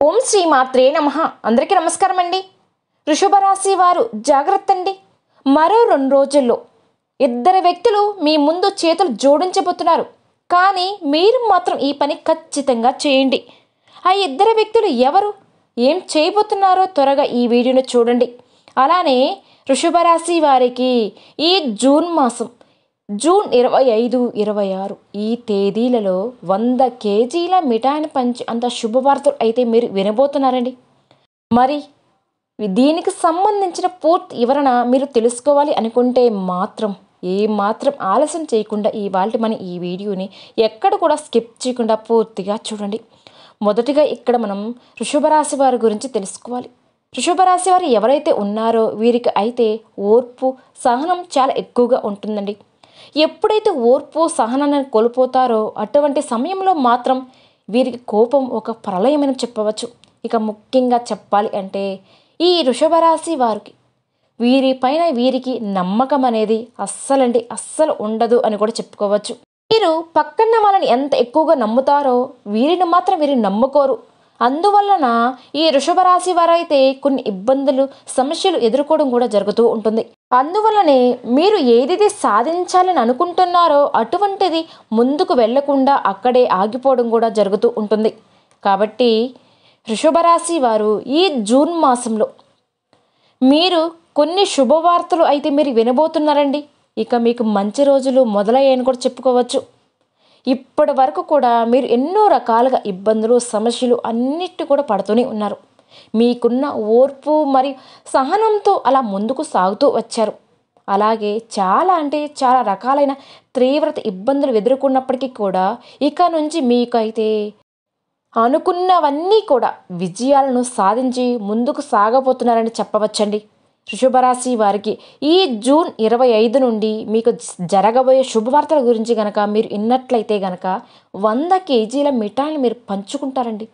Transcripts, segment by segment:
ఓం శ్రీ మాత్రే నమః. అందరికీ నమస్కారం అండి. వృషభ రాశి వారు జాగ్రత్త అండి. మరో 2 రోజుల్లో ఇద్దరు వ్యక్తులు మీ ముందు చేతులు జోడించబోతున్నారు. కానీ మీరు మాత్రం ఈ పని ఖచ్చితంగా చేయండి. ఆ ఇద్దరు వ్యక్తులు ఎవరు, ఏం చేయబోతున్నారో త్వరగా ఈ వీడియోను చూడండి. అలానే వృషభ రాశి వారికి ఈ జూన్ మాసం జూన్ 25, 26 ఈ తేదీలలో 100 కేజీల మిఠాయిని పంచి అంత శుభవార్తలు అయితే మీరు వినబోతున్నారండి. మరి దీనికి సంబంధించిన పూర్తి వివరణ మీరు తెలుసుకోవాలి అనుకుంటే మాత్రం ఆలస్యం చేయకుండా మన ఈ వీడియోని ఎక్కడ కూడా స్కిప్ చేయకుండా పూర్తిగా చూడండి. మొదటిగా ఇక్కడ మనం వృషభ రాశి వారి గురించి తెలుసుకోవాలి. వృషభ రాశి వారు ఎవరైతే ఉన్నారో వీరికి అయితే ఓర్పు సహనం చాలా ఎక్కువగా ఉంటుందండి. ఎప్పుడైతే ఓర్పు సహనాన్ని కోల్పోతారో అటువంటి సమయంలో మాత్రం వీరికి కోపం ఒక ప్రళయమని చెప్పవచ్చు. ఇక ముఖ్యంగా చెప్పాలి అంటే ఈ వృషభ రాశి వారికి వీరికి నమ్మకం అనేది అస్సలు ఉండదు అని కూడా చెప్పుకోవచ్చు. మీరు పక్కన వాళ్ళని ఎంత ఎక్కువగా నమ్ముతారో వీరిని మాత్రం వీరు నమ్ముకోరు. అందువలన ఈ వృషభ రాశి వారైతే కొన్ని ఇబ్బందులు సమస్యలు ఎదుర్కోవడం కూడా జరుగుతూ ఉంటుంది. అందువల్లనే మీరు ఏదైతే సాధించాలని అనుకుంటున్నారో అటువంటిది ముందుకు వెళ్లకుండా అక్కడే ఆగిపోవడం కూడా జరుగుతూ ఉంటుంది. కాబట్టి వృషభ రాశి వారు ఈ జూన్ మాసంలో మీరు కొన్ని శుభవార్తలు అయితే మీరు వినబోతున్నారండి. ఇక మీకు మంచి రోజులు మొదలయ్యాయని కూడా చెప్పుకోవచ్చు. ఇప్పటి వరకు కూడా మీరు ఎన్నో రకాలుగా ఇబ్బందులు సమస్యలు అన్నిటి కూడా పడుతూనే ఉన్నారు. మీకున్న ఓర్పు మరియు సహనంతో అలా ముందుకు సాగుతూ వచ్చారు. అలాగే చాలా రకాలైన తీవ్రత ఇబ్బందులు ఎదుర్కొన్నప్పటికీ కూడా ఇక నుంచి మీకైతే అనుకున్నవన్నీ కూడా విజయాలను సాధించి ముందుకు సాగబోతున్నారని చెప్పవచ్చండి. వృషభ రాశి వారికి ఈ జూన్ 25 నుండి మీకు జరగబోయే శుభవార్తల గురించి గనక మీరు విన్నట్లయితే గనక 100 కేజీల మిఠాయిని మీరు పంచుకుంటారండి.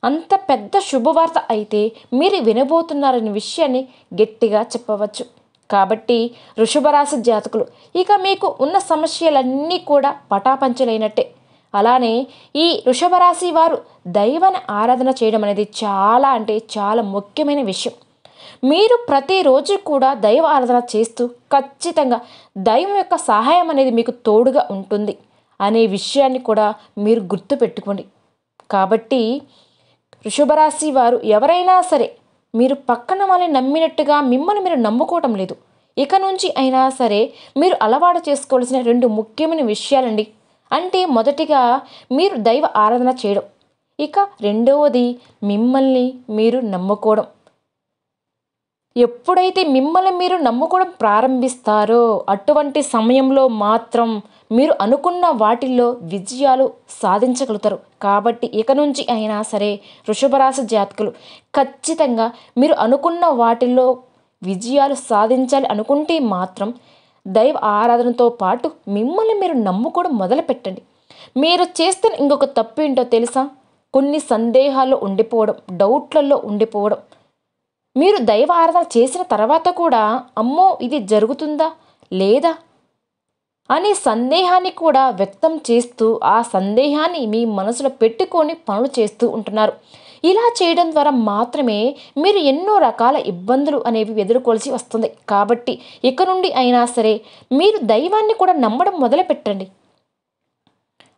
అంత పెద్ద శుభవార్త అయితే మీరు వినబోతున్నారనే విషయాన్ని గట్టిగా చెప్పవచ్చు. కాబట్టి వృషభ రాశి జాతకులు ఇక మీకు ఉన్న సమస్యలన్నీ కూడా పటాపంచలైనట్టే. అలానే ఈ వృషభ రాశి వారు దైవాన్ని ఆరాధన చేయడం అనేది చాలా ముఖ్యమైన విషయం. మీరు ప్రతిరోజు కూడా దైవ ఆరాధన చేస్తూ ఖచ్చితంగా దైవం యొక్క సహాయం అనేది మీకు తోడుగా ఉంటుంది అనే విషయాన్ని కూడా మీరు గుర్తుపెట్టుకోండి. కాబట్టి వృషభ రాశి వారు ఎవరైనా సరే మీరు పక్కన వాళ్ళని నమ్మినట్టుగా మిమ్మల్ని మీరు నమ్ముకోవటం లేదు. ఇక నుంచి అయినా సరే మీరు అలవాటు చేసుకోవాల్సిన 2 ముఖ్యమైన విషయాలండి. అంటే మొదటిగా మీరు దైవ ఆరాధన చేయడం, ఇక రెండవది మిమ్మల్ని మీరు నమ్ముకోవడం. ఎప్పుడైతే మిమ్మల్ని మీరు నమ్ముకోవడం ప్రారంభిస్తారో అటువంటి సమయంలో మాత్రం మీరు అనుకున్న వాటిల్లో విజయాలు సాధించగలుగుతారు. కాబట్టి ఇక నుంచి అయినా సరే వృషభ రాశి జాతకులు ఖచ్చితంగా మీరు అనుకున్న వాటిల్లో విజయాలు సాధించాలి అనుకుంటే మాత్రం దైవ ఆరాధనతో పాటు మిమ్మల్ని మీరు నమ్ముకోవడం మొదలుపెట్టండి. మీరు చేస్తున్న ఇంకొక తప్పు ఏంటో తెలుసా? కొన్ని సందేహాల్లో ఉండిపోవడం, డౌట్లలో ఉండిపోవడం. మీరు దైవ ఆరాధన చేసిన తర్వాత కూడా అమ్మో ఇది జరుగుతుందా లేదా అనే సందేహాన్ని కూడా వ్యక్తం చేస్తూ ఆ సందేహాన్ని మీ మనసులో పెట్టుకొని పనులు చేస్తూ ఉంటున్నారు. ఇలా చేయడం ద్వారా మాత్రమే మీరు ఎన్నో రకాల ఇబ్బందులు అనేవి ఎదుర్కోవాల్సి వస్తుంది. కాబట్టి ఇక నుండి అయినా సరే మీరు దైవాన్ని కూడా నమ్మడం మొదలుపెట్టండి.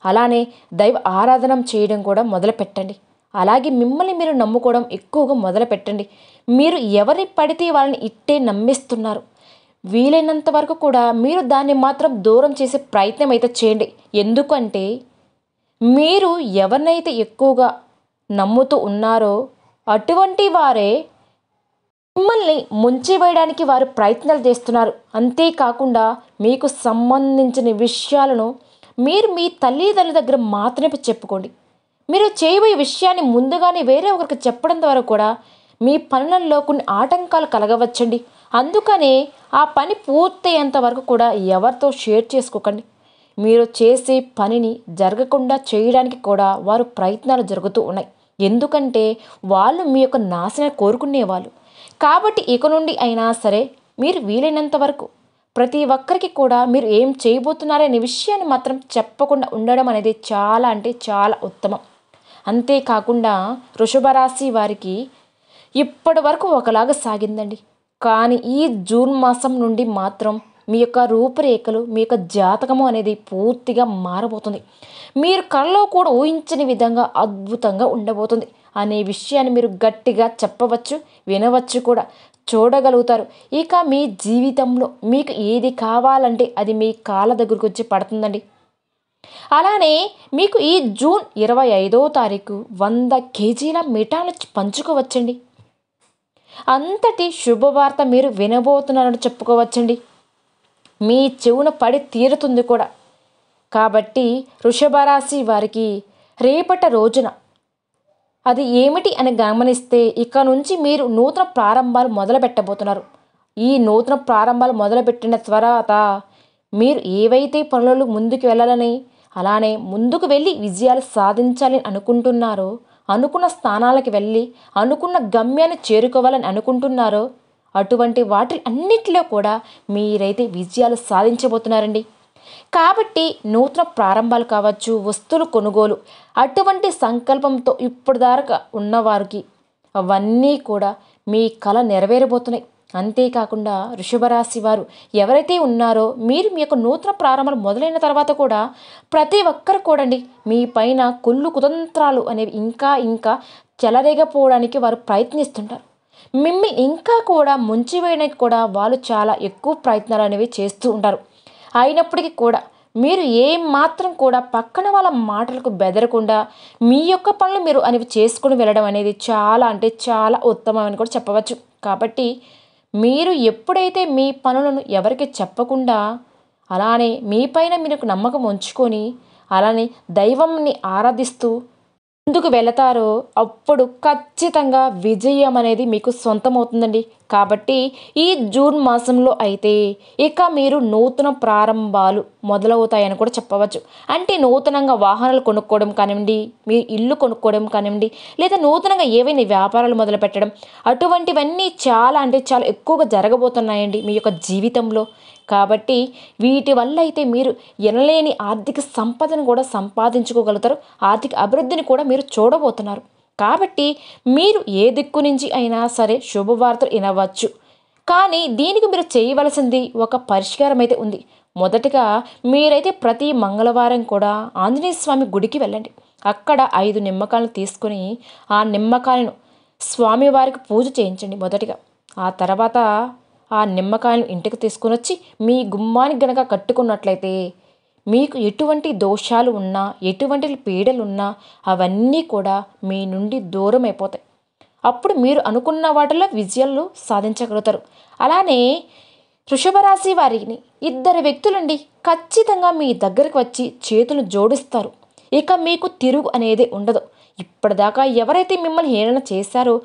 అలానే దైవ ఆరాధన చేయడం కూడా మొదలుపెట్టండి. అలాగే మిమ్మల్ని మీరు నమ్ముకోవడం ఎక్కువగా మొదలుపెట్టండి. మీరు ఎవరి పడితే వాళ్ళని ఇట్టే నమ్మిస్తున్నారు. వీలైనంత వరకు కూడా మీరు దాన్ని మాత్రం దూరం చేసే ప్రయత్నం అయితే చేయండి. ఎందుకంటే మీరు ఎవరినైతే ఎక్కువగా నమ్ముతూ ఉన్నారో అటువంటి వారే మిమ్మల్ని ముంచివేయడానికి వారు ప్రయత్నాలు చేస్తున్నారు. అంతేకాకుండా మీకు సంబంధించిన విషయాలను మీరు మీ తల్లిదండ్రుల దగ్గర మాత్రమే చెప్పుకోండి. మీరు చేయబోయే విషయాన్ని ముందుగానే వేరే ఒకరికి చెప్పడం ద్వారా కూడా మీ పనులలో కొన్ని ఆటంకాలు కలగవచ్చండి. అందుకనే ఆ పని పూర్తయ్యేంత వరకు కూడా ఎవరితో షేర్ చేసుకోకండి. మీరు చేసే పనిని జరగకుండా చేయడానికి కూడా వారు ప్రయత్నాలు జరుగుతూ ఉన్నాయి. ఎందుకంటే వాళ్ళు మీ యొక్క నాశనం కోరుకునేవాళ్ళు. కాబట్టి ఇక నుండి అయినా సరే మీరు వీలైనంత వరకు ప్రతి ఒక్కరికి కూడా మీరు ఏం చేయబోతున్నారనే విషయాన్ని మాత్రం చెప్పకుండా ఉండడం అనేది చాలా ఉత్తమం. అంతేకాకుండా వృషభ రాశి వారికి ఇప్పటి వరకు ఒకలాగా సాగిందండి. కానీ ఈ జూన్ మాసం నుండి మాత్రం మీ యొక్క రూపురేఖలు, మీ యొక్క జాతకము అనేది పూర్తిగా మారబోతుంది. మీరు కలలో కూడా ఊహించని విధంగా అద్భుతంగా ఉండబోతుంది అనే విషయాన్ని మీరు గట్టిగా చెప్పవచ్చు, వినవచ్చు కూడా, చూడగలుగుతారు. ఇక మీ జీవితంలో మీకు ఏది కావాలంటే అది మీ కాళ్ళ దగ్గరకు వచ్చి పడుతుందండి. అలానే మీకు ఈ జూన్ 25వ తారీఖు 100 కేజీల మిఠాయిలు పంచుకోవచ్చండి. అంతటి శుభవార్త మీరు వినబోతున్నారని చెప్పుకోవచ్చండి. మీ చెవున పడి తీరుతుంది కూడా. కాబట్టి వృషభ రాశి వారికి రేపటి రోజున అది ఏమిటి అని గమనిస్తే ఇక నుంచి మీరు నూతన ప్రారంభాలు మొదలు పెట్టబోతున్నారు. ఈ నూతన ప్రారంభాలు మొదలుపెట్టిన తర్వాత మీరు ఏవైతే పనులు ముందుకు వెళ్ళాలని, అలానే ముందుకు వెళ్ళి విజయాలు సాధించాలని అనుకుంటున్నారో, అనుకున్న స్థానాలకు వెళ్ళి అనుకున్న గమ్యాన్ని చేరుకోవాలని అనుకుంటున్నారో అటువంటి వాటి అన్నిటిలో కూడా మీరైతే విజయాలు సాధించబోతున్నారండి. కాబట్టి నూతన ప్రారంభాలు కావచ్చు, వస్తువులు కొనుగోలు, అటువంటి సంకల్పంతో ఇప్పుడు దాకా ఉన్నవారికి అవన్నీ కూడా మీ కల నెరవేరబోతున్నాయి. అంతేకాకుండా వృషభ రాశి వారు ఎవరైతే ఉన్నారో మీరు మీ యొక్క నూతన ప్రారంభాలు మొదలైన తర్వాత కూడా ప్రతి ఒక్కరు కూడండి మీ పైన కుళ్ళు కుతంత్రాలు అనేవి ఇంకా ఇంకా చెలరేగపోవడానికి వారు ప్రయత్నిస్తుంటారు. మిమ్మల్ని ఇంకా కూడా ముంచివేయడానికి కూడా వాళ్ళు చాలా ఎక్కువ ప్రయత్నాలు అనేవి చేస్తూ ఉంటారు. అయినప్పటికీ కూడా మీరు ఏం మాత్రం కూడా పక్కన వాళ్ళ మాటలకు బెదరకుండా మీ యొక్క పనులు మీరు అనేవి చేసుకుని వెళ్ళడం అనేది చాలా అంటే చాలా ఉత్తమం అని కూడా చెప్పవచ్చు. కాబట్టి మీరు ఎప్పుడైతే మీ పనులను ఎవరికి చెప్పకుండా అలానే మీ పైన మీరు నమ్మకం ఉంచుకొని అలానే దైవంని ఆరాధిస్తూ ముందుకు వెళతారో అప్పుడు ఖచ్చితంగా విజయం అనేది మీకు సొంతమవుతుందండి. కాబట్టి ఈ జూన్ మాసంలో అయితే ఇక మీరు నూతన ప్రారంభాలు మొదలవుతాయని కూడా చెప్పవచ్చు. అంటే నూతనంగా వాహనాలు కొనుక్కోవడం కానివ్వండి, మీ ఇల్లు కొనుక్కోవడం కానివ్వండి, లేదా నూతనంగా ఏవైనా వ్యాపారాలు మొదలు పెట్టడం, అటువంటివన్నీ చాలా అంటే చాలా ఎక్కువగా జరగబోతున్నాయండి మీ యొక్క జీవితంలో. కాబట్టి వీటి వల్ల అయితే మీరు ఎనలేని ఆర్థిక సంపదను కూడా సంపాదించుకోగలుగుతారు. ఆర్థిక అభివృద్ధిని కూడా మీరు చూడబోతున్నారు. కాబట్టి మీరు ఏ దిక్కు నుంచి అయినా సరే శుభవార్తలు వినవచ్చు. కానీ దీనికి మీరు చేయవలసింది ఒక పరిష్కారం అయితే ఉంది. మొదటగా మీరైతే ప్రతి మంగళవారం కూడా ఆంజనేయ స్వామి గుడికి వెళ్ళండి. అక్కడ 5 నిమ్మకాయలను తీసుకొని ఆ నిమ్మకాయలను స్వామివారికి పూజ చేయించండి మొదటిగా. ఆ తర్వాత ఆ నిమ్మకాయలను ఇంటికి తీసుకొని వచ్చి మీ గుమ్మానికి గనక కట్టుకున్నట్లయితే మీకు ఎటువంటి దోషాలు ఉన్నా, ఎటువంటి పీడలు ఉన్నా అవన్నీ కూడా మీ నుండి దూరం అయిపోతాయి. అప్పుడు మీరు అనుకున్న వాటిలో విజయాలు సాధించగలుగుతారు. అలానే వృషభ రాశి వారిని 2 వ్యక్తులండి ఖచ్చితంగా మీ దగ్గరకు వచ్చి చేతులు జోడిస్తారు. ఇక మీకు తిరుగు అనేది ఉండదు. ఇప్పటిదాకా ఎవరైతే మిమ్మల్ని హేళన చేశారో,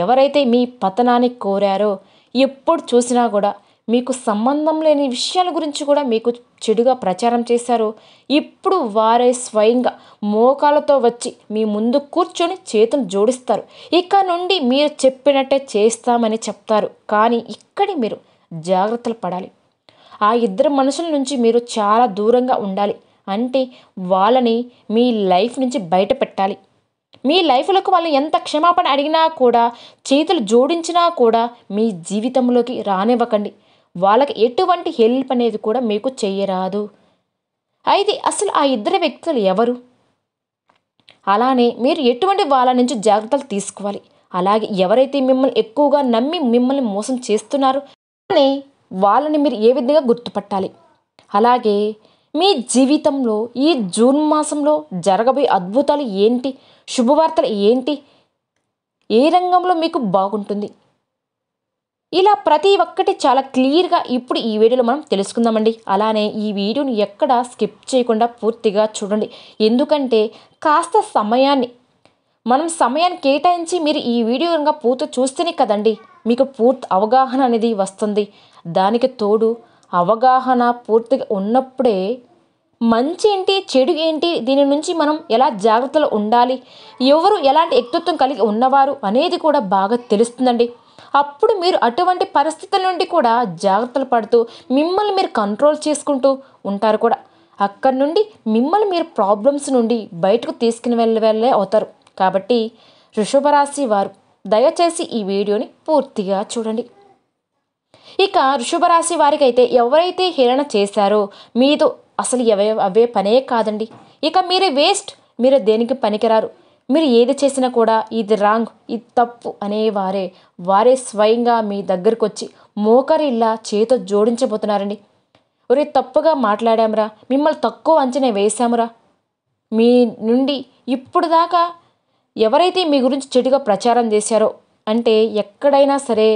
ఎవరైతే మీ పతనాన్ని కోరారో, ఎప్పుడు చూసినా కూడా మీకు సంబంధం లేని విషయాల గురించి కూడా మీకు చెడుగా ప్రచారం చేశారో, ఇప్పుడు వారే స్వయంగా మోకాలతో వచ్చి మీ ముందు కూర్చొని చేతులు జోడిస్తారు. ఇక నుండి మీరు చెప్పినట్టే చేస్తామని చెప్తారు. కానీ ఇక్కడి మీరు జాగ్రత్తలు పడాలి. ఆ 2 మనుషుల నుంచి మీరు చాలా దూరంగా ఉండాలి. అంటే వాళ్ళని మీ లైఫ్ నుంచి బయట పెట్టాలి. మీ లైఫ్లోకి వాళ్ళు ఎంత క్షమాపణ అడిగినా కూడా, చేతులు జోడించినా కూడా మీ జీవితంలోకి రానివ్వకండి. వాళ్ళకి ఎటువంటి హెల్ప్ అనేది కూడా మీకు చెయ్యరాదు. అయితే అసలు ఆ 2 వ్యక్తులు ఎవరు? అలానే మీరు ఎటువంటి వాళ్ళ నుంచి జాగ్రత్తలు తీసుకోవాలి. అలాగే ఎవరైతే మిమ్మల్ని ఎక్కువగా నమ్మి మిమ్మల్ని మోసం చేస్తున్నారో వాళ్ళని మీరు ఏ విధంగా గుర్తుపట్టాలి. అలాగే మీ జీవితంలో ఈ జూన్ మాసంలో జరగబోయే అద్భుతాలు ఏంటి, శుభవార్తలు ఏంటి, ఏ రంగంలో మీకు బాగుంటుంది, ఇలా ప్రతి ఒక్కటి చాలా క్లియర్గా ఇప్పుడు ఈ వీడియోలో మనం తెలుసుకుందామండి. అలానే ఈ వీడియోని ఎక్కడ స్కిప్ చేయకుండా పూర్తిగా చూడండి. ఎందుకంటే కాస్త సమయాన్ని కేటాయించి మీరు ఈ వీడియో కనుక పూర్తి చూస్తేనే కదండి మీకు పూర్తి అవగాహన అనేది వస్తుంది. దానికి తోడు అవగాహన పూర్తిగా ఉన్నప్పుడే మంచి ఏంటి, చెడు ఏంటి, దీని నుంచి మనం ఎలా జాగ్రత్తలు ఉండాలి, ఎవరు ఎలాంటి వ్యక్తిత్వం కలిగి ఉన్నవారు అనేది కూడా బాగా తెలుస్తుందండి. అప్పుడు మీరు అటువంటి పరిస్థితుల నుండి కూడా జాగ్రత్తలు పడుతూ మిమ్మల్ని మీరు కంట్రోల్ చేసుకుంటూ ఉంటారు కూడా. అక్కడి నుండి మిమ్మల్ని మీరు ప్రాబ్లమ్స్ నుండి బయటకు తీసుకుని వెళ్ళే అవుతారు. కాబట్టి వృషభ రాశి వారు దయచేసి ఈ వీడియోని పూర్తిగా చూడండి. ఇక వృషభ రాశి వారికి అయితే ఎవరైతే హేళన చేశారో మీతో అసలు అవే పనే కాదండి. ఇక మీరే వేస్ట్, మీరు దేనికి పనికిరారు, మీరు ఏది చేసినా కూడా ఇది రాంగ్, ఇది తప్పు వారే స్వయంగా మీ దగ్గరకు వచ్చి మోకరిల్లా చేతో జోడించబోతున్నారండి. ఒరే తప్పుగా మాట్లాడామురా, మిమ్మల్ని తక్కువ అంచనా వేశామురా, మీ నుండి ఇప్పుడు దాకా ఎవరైతే మీ గురించి చెడుగా ప్రచారం చేశారో, అంటే ఎక్కడైనా సరే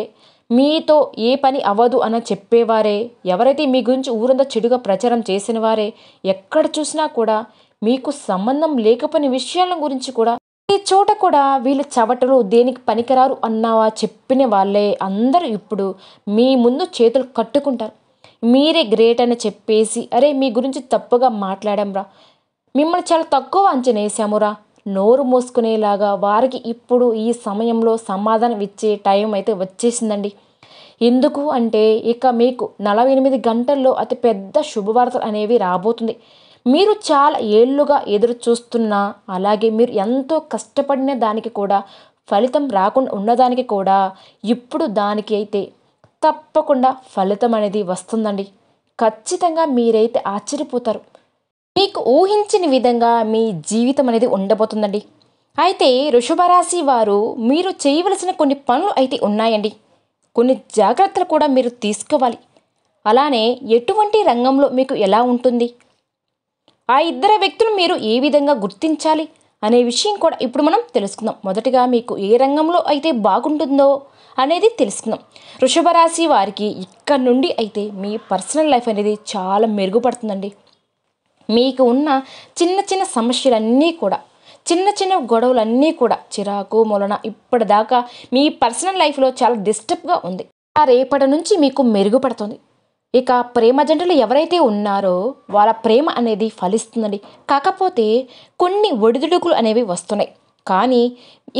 మీతో ఏ పని అవ్వదు అని చెప్పేవారే, ఎవరైతే మీ గురించి ఊరంతా చెడుగా ప్రచారం చేసిన వారే, ఎక్కడ చూసినా కూడా మీకు సంబంధం లేకపోయిన విషయాల గురించి కూడా ఈ చోట కూడా వీళ్ళు చవటలు దేనికి పనికిరారు అన్నావా చెప్పిన వాళ్ళే అందరూ ఇప్పుడు మీ ముందు చేతులు కట్టుకుంటారు. మీరే గ్రేట్ అని చెప్పేసి అరే మీ గురించి తప్పుగా మాట్లాడాంరా, మిమ్మల్ని చాలా తక్కువ అంచనా వేసామురా, నోరు మోసుకునేలాగా వారికి ఇప్పుడు ఈ సమయంలో సమాధానం ఇచ్చే టైం అయితే వచ్చేసిందండి. ఎందుకు అంటే ఇక మీకు 48 గంటల్లో అతి పెద్ద శుభవార్తలు అనేవి రాబోతుంది. మీరు చాలా ఏళ్ళుగా ఎదురు చూస్తున్నా, అలాగే మీరు ఎంతో కష్టపడిన దానికి కూడా ఫలితం రాకుండా ఉన్నదానికి కూడా ఇప్పుడు దానికి అయితే తప్పకుండా ఫలితం అనేది వస్తుందండి. ఖచ్చితంగా మీరైతే ఆశ్చర్యపోతారు. మీకు ఊహించిన విధంగా మీ జీవితం అనేది ఉండబోతుందండి. అయితే వృషభ రాశి వారు మీరు చేయవలసిన కొన్ని పనులు అయితే ఉన్నాయండి. కొన్ని జాగ్రత్తలు కూడా మీరు తీసుకోవాలి. అలానే ఎటువంటి రంగంలో మీకు ఎలా ఉంటుంది, ఆ ఇద్దరు వ్యక్తులు మీరు ఏ విధంగా గుర్తించాలి అనే విషయం కూడా ఇప్పుడు మనం తెలుసుకుందాం. మొదటిగా మీకు ఏ రంగంలో అయితే బాగుంటుందో అనేది తెలుసుకుందాం. వృషభ రాశి వారికి ఇక్కడ నుండి అయితే మీ పర్సనల్ లైఫ్ అనేది చాలా మెరుగుపడుతుందండి. మీకు ఉన్న చిన్న చిన్న సమస్యలన్నీ కూడా, చిన్న చిన్న గొడవలన్నీ కూడా చిరాకు మూలన ఇప్పటిదాకా మీ పర్సనల్ లైఫ్లో చాలా డిస్టర్బ్గా ఉంది. ఆ రేపటి నుంచి మీకు మెరుగుపడుతుంది. ఇక ప్రేమ జంటలు ఎవరైతే ఉన్నారో వాళ్ళ ప్రేమ అనేది ఫలిస్తుందండి. కాకపోతే కొన్ని ఒడిదుడుకులు అనేవి వస్తున్నాయి. కానీ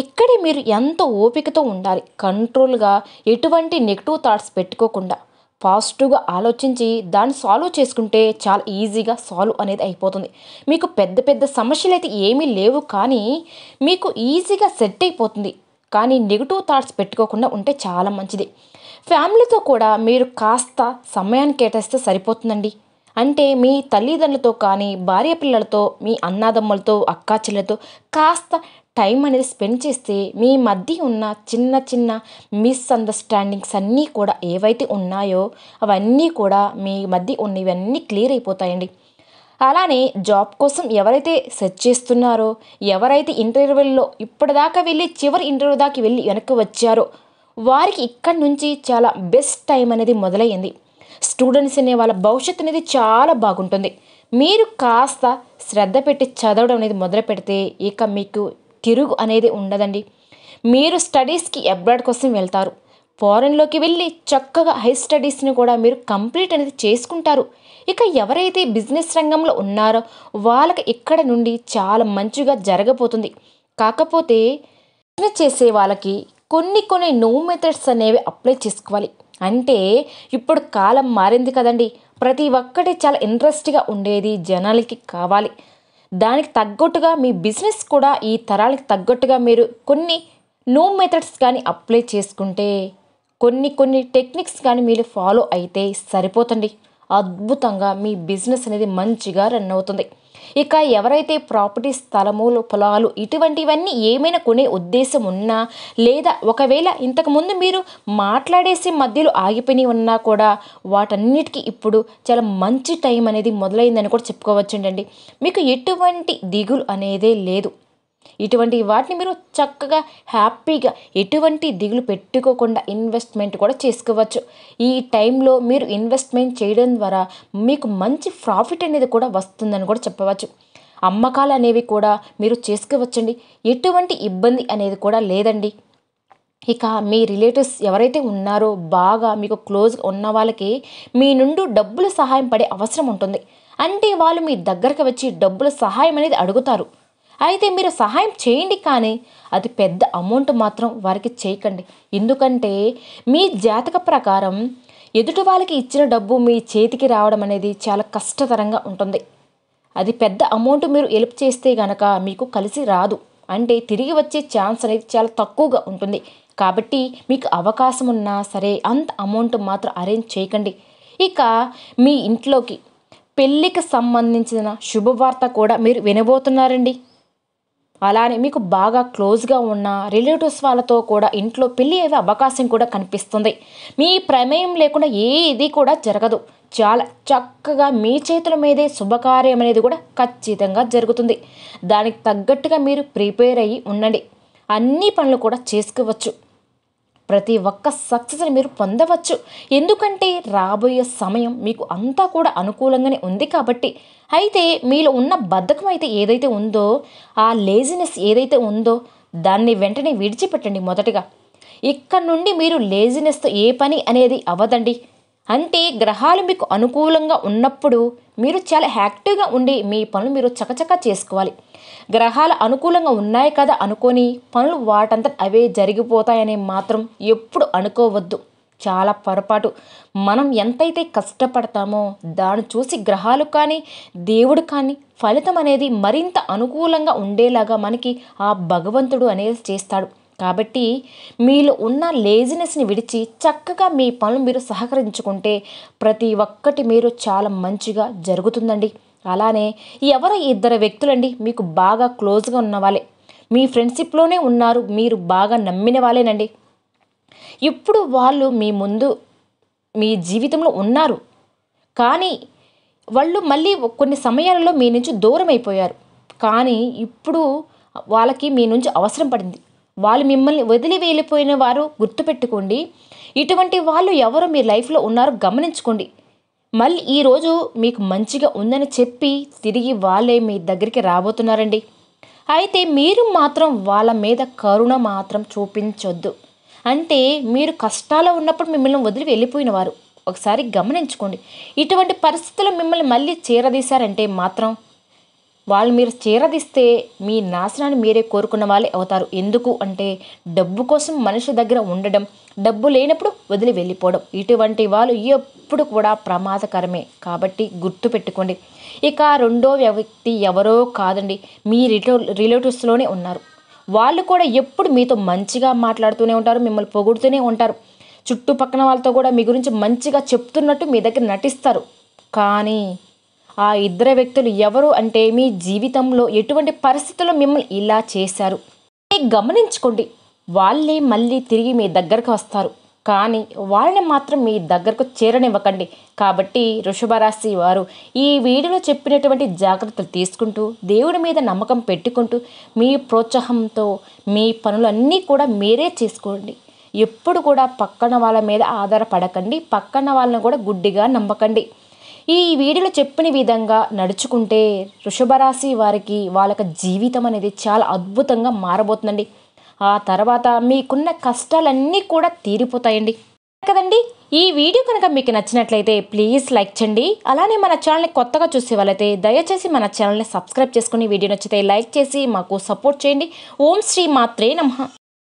ఇక్కడే మీరు ఎంతో ఓపికతో ఉండాలి. కంట్రోల్గా ఎటువంటి నెగిటివ్ థాట్స్ పెట్టుకోకుండా పాజిటివ్గా ఆలోచించి దాన్ని సాల్వ్ చేసుకుంటే చాలా ఈజీగా సాల్వ్ అనేది అయిపోతుంది. మీకు పెద్ద పెద్ద సమస్యలు అయితే ఏమీ లేవు, కానీ మీకు ఈజీగా సెట్ అయిపోతుంది. కానీ నెగిటివ్ థాట్స్ పెట్టుకోకుండా ఉంటే చాలా మంచిది. ఫ్యామిలీతో కూడా మీరు కాస్త సమయాన్ని కేటాయిస్తే సరిపోతుందండి. అంటే మీ తల్లిదండ్రులతో కానీ, భార్య పిల్లలతో, మీ అన్నాదమ్ములతో, అక్కా చెల్లెలతో కాస్త టైం అనేది స్పెండ్ చేస్తే మీ మధ్య ఉన్న చిన్న చిన్న మిస్అండర్స్టాండింగ్స్ అన్నీ కూడా ఏవైతే ఉన్నాయో అవన్నీ కూడా మీ మధ్య ఉన్నవన్నీ క్లియర్ అయిపోతాయండి. అలానే జాబ్ కోసం ఎవరైతే సెర్చ్ చేస్తున్నారో, ఎవరైతే ఇంటర్వ్యూల్లో ఇప్పటిదాకా వెళ్ళి చివరి ఇంటర్వ్యూ దాకా వెళ్ళి వెనక్కి వచ్చారో వారికి ఇక్కడి నుంచి చాలా బెస్ట్ టైం అనేది మొదలయ్యింది. స్టూడెంట్స్ అనే వాళ్ళ భవిష్యత్తు అనేది చాలా బాగుంటుంది. మీరు కాస్త శ్రద్ధ పెట్టి చదవడం అనేది మొదలు పెడితే ఇక మీకు తిరుగు అనేది ఉండదండి. మీరు స్టడీస్కి అబ్రాడ్ కోసం వెళ్తారు. ఫారెన్లోకి వెళ్ళి చక్కగా హై స్టడీస్ని కూడా మీరు కంప్లీట్ అనేది చేసుకుంటారు. ఇక ఎవరైతే బిజినెస్ రంగంలో ఉన్నారో వాళ్ళకి ఇక్కడ నుండి చాలా మంచిగా జరగబోతుంది. కాకపోతే బిజినెస్ చేసే వాళ్ళకి కొన్ని న్యూ మెథడ్స్ అనేవి అప్లై చేసుకోవాలి. అంటే ఇప్పుడు కాలం మారింది కదండి. ప్రతి ఒక్కటి చాలా ఇంట్రెస్ట్గా ఉండేది జనాలకి కావాలి. దానికి తగ్గట్టుగా మీ బిజినెస్ కూడా ఈ తరాలకి తగ్గట్టుగా మీరు కొన్ని న్యూ మెథడ్స్ కానీ అప్లై చేసుకుంటే, కొన్ని టెక్నిక్స్ కానీ మీరు ఫాలో అయితే సరిపోతుంది. అద్భుతంగా మీ బిజినెస్ అనేది మంచిగా రన్ అవుతుంది. ఇక ఎవరైతే ప్రాపర్టీ, స్థలములు, పొలాలు ఇటువంటివన్నీ ఏమైనా కొనే ఉద్దేశం ఉన్నా, లేదా ఒకవేళ ఇంతకుముందు మీరు మాట్లాడేసి మధ్యలో ఆగిపోయి ఉన్నా కూడా వాటన్నిటికీ ఇప్పుడు చాలా మంచి టైం అనేది మొదలైందని కూడా చెప్పుకోవచ్చండి. మీకు ఎటువంటి దిగులు అనేదే లేదు. ఇటువంటి వాటిని మీరు చక్కగా హ్యాపీగా ఎటువంటి దిగులు పెట్టుకోకుండా ఇన్వెస్ట్మెంట్ కూడా చేసుకోవచ్చు. ఈ టైంలో మీరు ఇన్వెస్ట్మెంట్ చేయడం ద్వారా మీకు మంచి ప్రాఫిట్ అనేది కూడా వస్తుందని కూడా చెప్పవచ్చు. అమ్మకాలు అనేవి కూడా మీరు చేసుకోవచ్చండి. ఎటువంటి ఇబ్బంది అనేది కూడా లేదండి. ఇక మీ రిలేటివ్స్ ఎవరైతే ఉన్నారో బాగా మీకు క్లోజ్గా ఉన్న వాళ్ళకి మీ నుండి డబ్బులు సహాయం పడే అవసరం ఉంటుంది. అంటే వాళ్ళు మీ దగ్గరకు వచ్చి డబ్బుల సహాయం అనేది అడుగుతారు. అయితే మీరు సహాయం చేయండి, కానీ అది పెద్ద అమౌంట్ మాత్రం వారికి చేయకండి. ఎందుకంటే మీ జాతక ప్రకారం ఎదుటి వాళ్ళకి ఇచ్చిన డబ్బు మీ చేతికి రావడం అనేది చాలా కష్టతరంగా ఉంటుంది. అది పెద్ద అమౌంట్ మీరు హెల్ప్ చేస్తే గనక మీకు కలిసి రాదు. అంటే తిరిగి వచ్చే ఛాన్స్ అనేది చాలా తక్కువగా ఉంటుంది. కాబట్టి మీకు అవకాశం ఉన్నా సరే అంత అమౌంట్ మాత్రం అరేంజ్ చేయకండి. ఇక మీ ఇంట్లోకి పెళ్ళికి సంబంధించిన శుభవార్త కూడా మీరు వినబోతున్నారండి. అలానే మీకు బాగా క్లోజ్గా ఉన్న రిలేటివ్స్ వాళ్ళతో కూడా ఇంట్లో పెళ్ళి అయ్యే అవకాశం కూడా కనిపిస్తుంది. మీ ప్రమేయం లేకుండా ఏది కూడా జరగదు. చాలా చక్కగా మీ చేతుల మీదే శుభకార్యం అనేది కూడా ఖచ్చితంగా జరుగుతుంది. దానికి తగ్గట్టుగా మీరు ప్రిపేర్ అయ్యి ఉండండి. అన్ని పనులు కూడా చేసుకోవచ్చు. ప్రతి ఒక్క సక్సెస్ని మీరు పొందవచ్చు. ఎందుకంటే రాబోయే సమయం మీకు అంతా కూడా అనుకూలంగానే ఉంది కాబట్టి. అయితే మీలో ఉన్న బద్ధకం అయితే ఏదైతే ఉందో, ఆ లేజినెస్ ఏదైతే ఉందో దాన్ని వెంటనే విడిచిపెట్టండి. మొదటగా ఇక్కడ నుండి మీరు లేజినెస్తో ఏ పని అనేది అవ్వదండి. అంటే గ్రహాలు మీకు అనుకూలంగా ఉన్నప్పుడు మీరు చాలా యాక్టివ్గా ఉండి మీ పనులు మీరు చకచకా చేసుకోవాలి. గ్రహాలు అనుకూలంగా ఉన్నాయి కదా అనుకొని పనులు వాటంతా అవే జరిగిపోతాయని మాత్రం ఎప్పుడు అనుకోవద్దు. చాలా పొరపాటు. మనం ఎంతైతే కష్టపడతామో దాన్ని చూసి గ్రహాలు కానీ దేవుడు కానీ ఫలితం అనేది మరింత అనుకూలంగా ఉండేలాగా మనకి ఆ భగవంతుడు అనేది చేస్తాడు. కాబట్టి మీలో ఉన్న లేజినెస్ని విడిచి చక్కగా మీ పనులు మీరు సహకరించుకుంటే ప్రతి ఒక్కటి మీరు చాలా మంచిగా జరుగుతుందండి. అలానే ఎవరో ఇద్దరు వ్యక్తులండి మీకు బాగా క్లోజ్గా ఉన్న వాళ్ళే, మీ ఫ్రెండ్షిప్లోనే ఉన్నారు, మీరు బాగా నమ్మిన వాళ్ళేనండి. ఇప్పుడు వాళ్ళు మీ ముందు మీ జీవితంలో ఉన్నారు, కానీ వాళ్ళు మళ్ళీ కొన్ని సమయాలలో మీ నుంచి దూరం అయిపోయారు. కానీ ఇప్పుడు వాళ్ళకి మీ నుంచి అవసరం పడింది. వాళ్ళు మిమ్మల్ని వదిలి వెళ్ళిపోయిన వారు గుర్తుపెట్టుకోండి. ఇటువంటి వాళ్ళు ఎవరో మీ లైఫ్లో ఉన్నారో గమనించుకోండి. మళ్ళీ ఈరోజు మీకు మంచిగా ఉందని చెప్పి తిరిగి వాళ్ళే మీ దగ్గరికి రాబోతున్నారండి. అయితే మీరు మాత్రం వాళ్ళ మీద కరుణ మాత్రం చూపించొద్దు. అంటే మీరు కష్టాల్లో ఉన్నప్పుడు మిమ్మల్ని వదిలి వెళ్ళిపోయిన వారు ఒకసారి గమనించుకోండి. ఇటువంటి పరిస్థితుల్లో మిమ్మల్ని మళ్ళీ చేరదీశారంటే మాత్రం వాళ్ళు మీరు చేరదీస్తే మీ నాశనాన్ని మీరే కోరుకున్న వాళ్ళే అవుతారు. ఎందుకు అంటే డబ్బు కోసం మనిషి దగ్గర ఉండడం, డబ్బు లేనప్పుడు వదిలి వెళ్ళిపోవడం, ఇటువంటి వాళ్ళు ఎప్పుడు కూడా ప్రమాదకరమే. కాబట్టి గుర్తుపెట్టుకోండి. ఇక రెండో వ్యక్తి ఎవరో కాదండి, మీ రిలేటివ్స్లోనే ఉన్నారు. వాళ్ళు కూడా ఎప్పుడు మీతో మంచిగా మాట్లాడుతూనే ఉంటారు, మిమ్మల్ని పొగుడుతూనే ఉంటారు. చుట్టుపక్కల వాళ్ళతో కూడా మీ గురించి మంచిగా చెప్తున్నట్టు మీ దగ్గర నటిస్తారు. కానీ ఆ ఇద్దరు వ్యక్తులు ఎవరు అంటే మీ జీవితంలో ఎటువంటి పరిస్థితుల్లో మిమ్మల్ని ఇలా చేశారు గమనించుకోండి. వాళ్ళే మళ్ళీ తిరిగి మీ దగ్గరకు వస్తారు, కానీ వాళ్ళని మాత్రం మీ దగ్గరకు చేరనివ్వకండి. కాబట్టి వృషభ రాశి వారు ఈ వీడియోలో చెప్పినటువంటి జాగ్రత్తలు తీసుకుంటూ దేవుడి మీద నమ్మకం పెట్టుకుంటూ మీ ప్రోత్సాహంతో మీ పనులన్నీ కూడా మీరే చేసుకోండి. ఎప్పుడు కూడా పక్కన వాళ్ళ మీద ఆధారపడకండి, పక్కన వాళ్ళని కూడా గుడ్డిగా నమ్మకండి. ఈ వీడియోలో చెప్పిన విధంగా నడుచుకుంటే వృషభ రాశి వారికి వాళ్ళకి జీవితం అనేది చాలా అద్భుతంగా మారబోతుందండి. ఆ తర్వాత మీకున్న కష్టాలన్నీ కూడా తీరిపోతాయండి కదండి. ఈ వీడియో కనుక మీకు నచ్చినట్లయితే ప్లీజ్ లైక్ చేయండి. అలానే మన ఛానల్ని కొత్తగా చూసే వాళ్ళైతే దయచేసి మన ఛానల్ని సబ్స్క్రైబ్ చేసుకుని వీడియో నచ్చితే లైక్ చేసి మాకు సపోర్ట్ చేయండి. ఓం శ్రీ మాత్రే నమః.